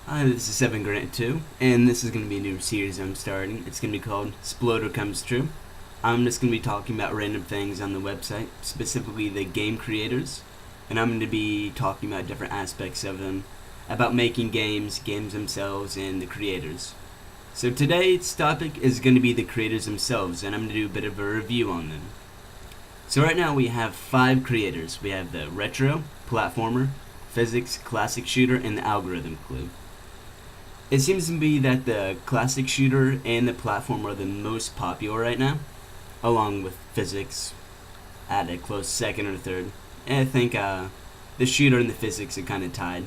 Hi, this is 7 Grant 2, and this is going to be a new series I'm starting. It's going to be called Sploder Comes True. I'm just going to be talking about random things on the website, specifically the game creators, and I'm going to be talking about different aspects of them, about making games themselves, and the creators. So today's topic is going to be the creators themselves, and I'm going to do a bit of a review on them. So right now we have 5 creators. We have the retro, platformer, physics, classic shooter, and the algorithm clue. It seems to be that the classic shooter and the platform are the most popular right now, along with physics at a close second or third. And I think the shooter and the physics are kind of tied.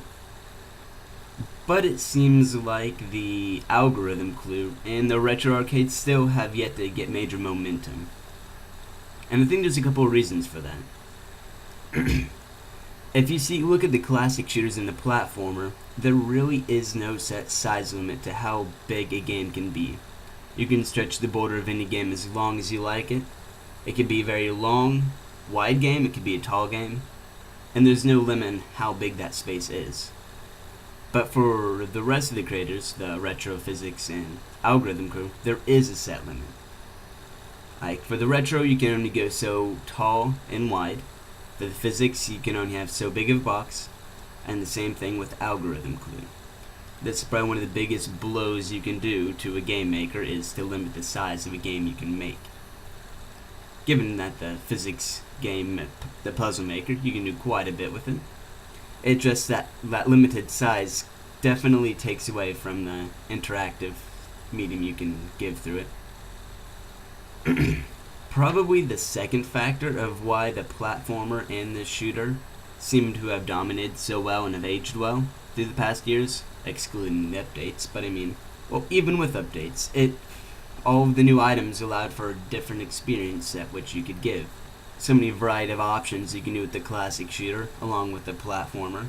But it seems like the algorithm clue and the retro arcade still have yet to get major momentum. And I think there's a couple of reasons for that. If you look at the classic shooters and the platformer, there really is no set size limit to how big a game can be. You can stretch the border of any game as long as you like it. It could be a very long, wide game, it could be a tall game, and there's no limit on how big that space is. But for the rest of the creators, the retro, physics, and algorithm crew, there is a set limit. Like for the retro, you can only go so tall and wide. For the physics, you can only have so big of a box, and the same thing with algorithm clue. That's probably one of the biggest blows you can do to a game maker, is to limit the size of a game you can make. Given that the physics game, the puzzle maker, you can do quite a bit with it. It just that limited size definitely takes away from the interactive medium you can give through it. Probably the second factor of why the platformer and the shooter seem to have dominated so well and have aged well through the past years, excluding the updates. But I mean, well, even with updates, all of the new items allowed for a different experience at which you could give. So many variety of options you can do with the classic shooter, along with the platformer.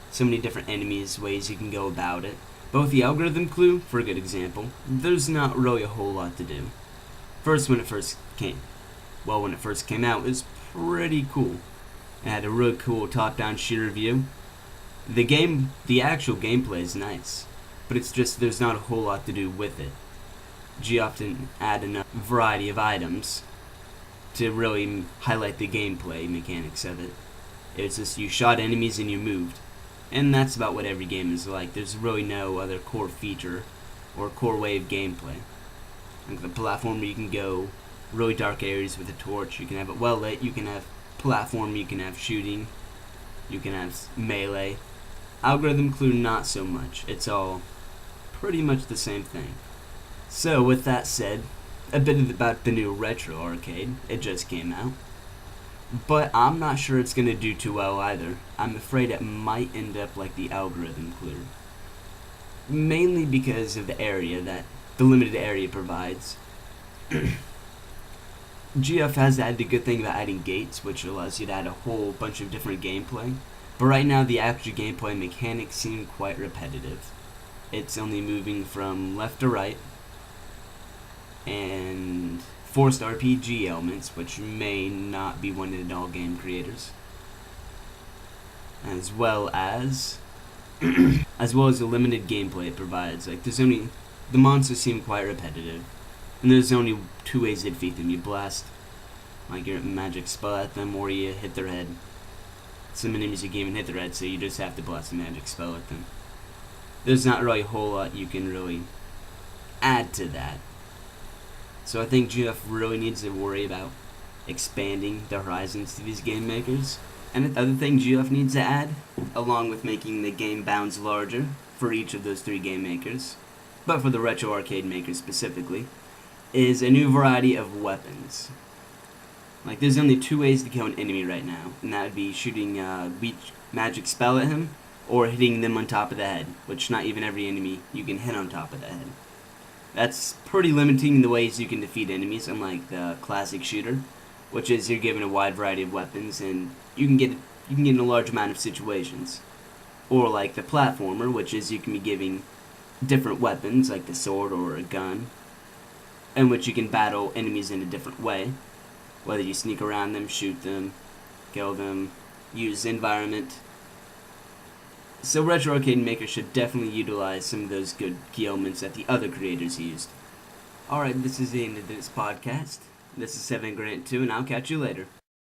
So many different enemies, ways you can go about it. Both the algorithm clue, for a good example, there's not really a whole lot to do. When it first came out, it was pretty cool. It had a really cool top-down shooter view. The actual gameplay is nice, but it's just there's not a whole lot to do with it. Geoff didn't add enough variety of items to really highlight the gameplay mechanics of it. It's just you shot enemies and you moved, and that's about what every game is like. There's really no other core feature or core way of gameplay. Like the platform, you can go really dark areas with a torch. You can have it well lit. You can have platform. You can have shooting. You can have melee. Algorithm clue, not so much. It's all pretty much the same thing. So with that said, a bit about the new retro arcade. It just came out, but I'm not sure it's gonna do too well either. I'm afraid it might end up like the algorithm clue, mainly because of the limited area provides. GF has added a good thing about adding gates, which allows you to add a whole bunch of different gameplay. But right now, the actual gameplay mechanics seem quite repetitive. It's only moving from left to right, and forced RPG elements, which may not be wanted in all game creators, as well as the limited gameplay it provides. Like the monsters seem quite repetitive. And there's only 2 ways to defeat them. You blast like your magic spell at them, or you hit their head. Some enemies you can't even hit their head, so you just have to blast a magic spell at them. There's not really a whole lot you can really add to that. So I think GF really needs to worry about expanding the horizons to these game makers. And the other thing GF needs to add, along with making the game bounds larger for each of those 3 game makers, but for the retro arcade makers specifically, is a new variety of weapons. Like, there's only 2 ways to kill an enemy right now, and that would be shooting a weak magic spell at him, or hitting them on top of the head, which not even every enemy you can hit on top of the head. That's pretty limiting the ways you can defeat enemies, unlike the classic shooter, which is you're given a wide variety of weapons, and you can get in a large amount of situations. Or like the platformer, which is you can be giving different weapons, like the sword or a gun, in which you can battle enemies in a different way, whether you sneak around them, shoot them, kill them, use environment. So Retro Arcade Maker should definitely utilize some of those good key elements that the other creators used. Alright, this is the end of this podcast. This is 7 Grant 2, and I'll catch you later.